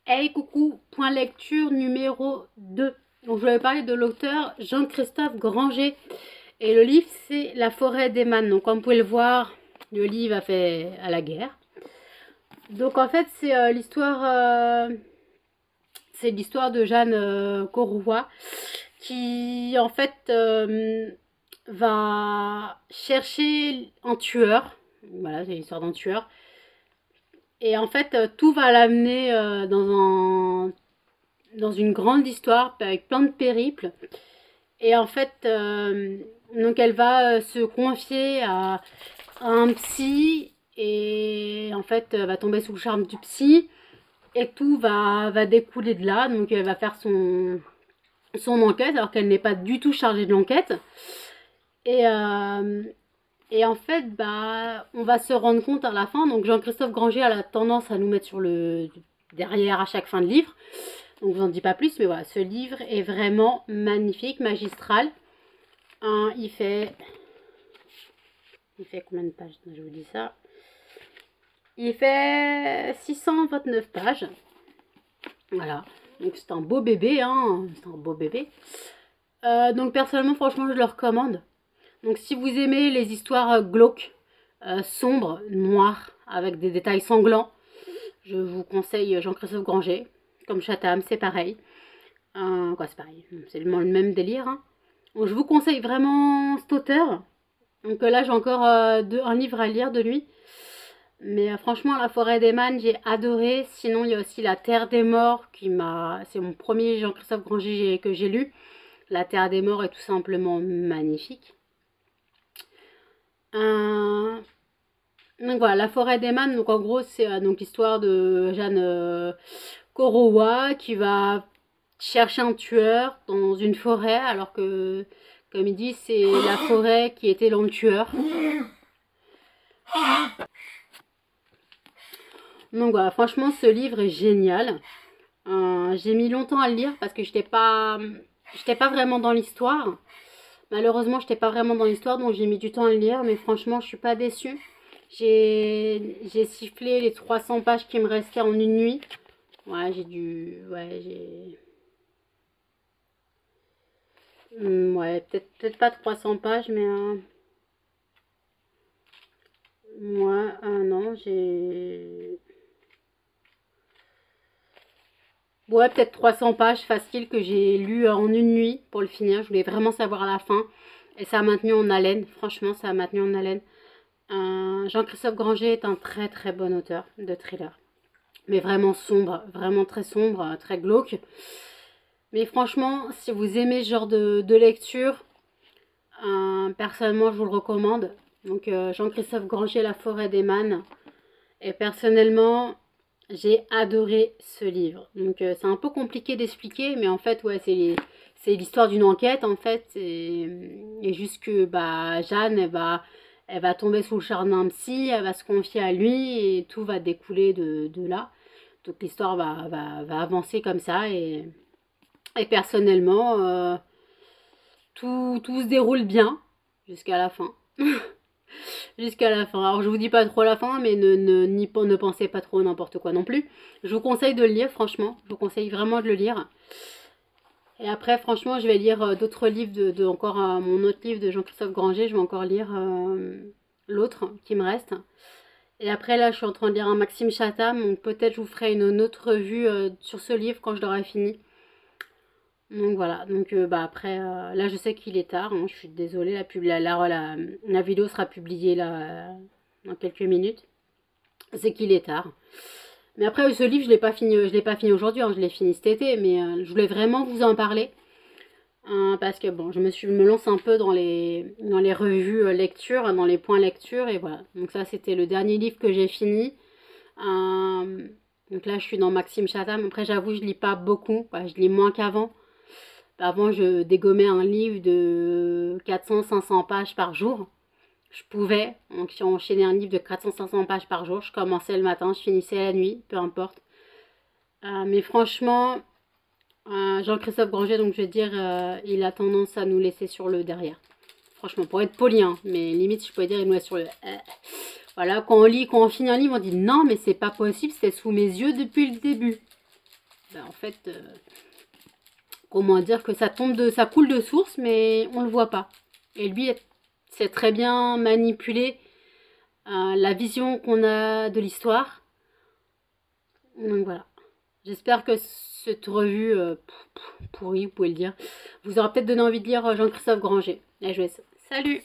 Hey coucou, point lecture numéro 2. Donc je vais parler de l'auteur Jean-Christophe Granger. Et le livre c'est La forêt des mânes. Donc comme vous pouvez le voir, le livre a fait à la guerre. Donc en fait c'est l'histoire de Jeanne Courroy qui en fait va chercher un tueur. Voilà, c'est l'histoire d'un tueur. Et en fait, tout va l'amener dans une grande histoire avec plein de périples. Et en fait, donc elle va se confier à un psy et en fait, elle va tomber sous le charme du psy et tout va découler de là. Donc elle va faire son enquête alors qu'elle n'est pas du tout chargée de l'enquête. Et, euh, et en fait, on va se rendre compte à la fin. Donc Jean-Christophe Granger a la tendance à nous mettre sur le derrière à chaque fin de livre. Donc je vous en dis pas plus, mais voilà, ce livre est vraiment magnifique, magistral. Il fait combien de pages? Je vous dis ça. Il fait 629 pages. Voilà. Donc c'est un beau bébé, hein. C'est un beau bébé. Donc personnellement, franchement, je le recommande. Donc si vous aimez les histoires glauques, sombres, noires, avec des détails sanglants, je vous conseille Jean-Christophe Granger. Comme Chatham, c'est pareil. Quoi, c'est pareil. C'est le même délire. Hein. Donc, je vous conseille vraiment cet auteur. Donc là, j'ai encore un livre à lire de lui. Mais franchement, La forêt des mânes, j'ai adoré. Sinon, il y a aussi La terre des morts, c'est mon premier Jean-Christophe Granger que j'ai lu. La terre des morts est tout simplement magnifique. Donc voilà, La forêt des mânes, donc en gros, c'est donc l'histoire de Jeanne Courroy qui va chercher un tueur dans une forêt, alors que, comme il dit, c'est la forêt qui était le tueur. Donc voilà, franchement, ce livre est génial. J'ai mis longtemps à le lire parce que j'étais pas vraiment dans l'histoire. Malheureusement, j'étais pas vraiment dans l'histoire, donc j'ai mis du temps à le lire, mais franchement, je suis pas déçue. J'ai sifflé les 300 pages qui me restaient en une nuit. Ouais, ouais, peut-être pas 300 pages, mais moi, non, ouais, peut-être 300 pages facile que j'ai lu en une nuit pour le finir. Je voulais vraiment savoir à la fin. Et ça a maintenu en haleine. Franchement, ça a maintenu en haleine. Jean-Christophe Granger est un très très bon auteur de thriller. Mais vraiment sombre, vraiment très sombre, très glauque. Mais franchement, si vous aimez ce genre de lecture, personnellement, je vous le recommande. Donc, Jean-Christophe Granger, La forêt des mânes. Et personnellement, j'ai adoré ce livre. Donc, c'est un peu compliqué d'expliquer, mais en fait, ouais, c'est l'histoire d'une enquête, en fait. Et juste que, Jeanne, elle va tomber sous le charme d'un psy, elle va se confier à lui, et tout va découler de là. Donc, l'histoire va avancer comme ça, et personnellement, tout se déroule bien jusqu'à la fin. Jusqu'à la fin. Alors je vous dis pas trop la fin, mais ne pensez pas trop n'importe quoi non plus. Je vous conseille de le lire, franchement. Je vous conseille vraiment de le lire. Et après, franchement, je vais lire d'autres livres encore mon autre livre de Jean-Christophe Granger. Je vais encore lire l'autre qui me reste. Et après, là, je suis en train de lire un Maxime Chatham. Donc peut-être je vous ferai une autre revue sur ce livre quand je l'aurai fini. Donc voilà, donc après, là je sais qu'il est tard, hein, je suis désolée, la vidéo sera publiée là dans quelques minutes. C'est qu'il est tard. Mais après, ce livre, je l'ai pas fini aujourd'hui, hein, je l'ai fini cet été, mais je voulais vraiment vous en parler. Parce que bon, je me lance un peu dans les revues lecture, dans les points lecture, et voilà. Donc ça, c'était le dernier livre que j'ai fini. Donc là, je suis dans Maxime Chatham. Après, j'avoue, je lis pas beaucoup, je lis moins qu'avant. Avant, je dégommais un livre de 400-500 pages par jour. Je pouvais enchaîner un livre de 400-500 pages par jour. Je commençais le matin, je finissais la nuit, peu importe. Mais franchement, Jean-Christophe Granger, donc je veux dire, il a tendance à nous laisser sur le derrière. Franchement, pour être poli, hein, mais limite, je pourrais dire, il nous laisse sur le... Voilà, quand on finit un livre, on dit non, mais c'est pas possible, c'était sous mes yeux depuis le début. bah, en fait, comment dire, que ça coule de source, mais on le voit pas. Et lui, c'est très bien manipuler la vision qu'on a de l'histoire. Donc voilà. J'espère que cette revue pourrie, vous pouvez le dire, vous aura peut-être donné envie de lire Jean-Christophe Granger. Allez, je vous laisse. Salut!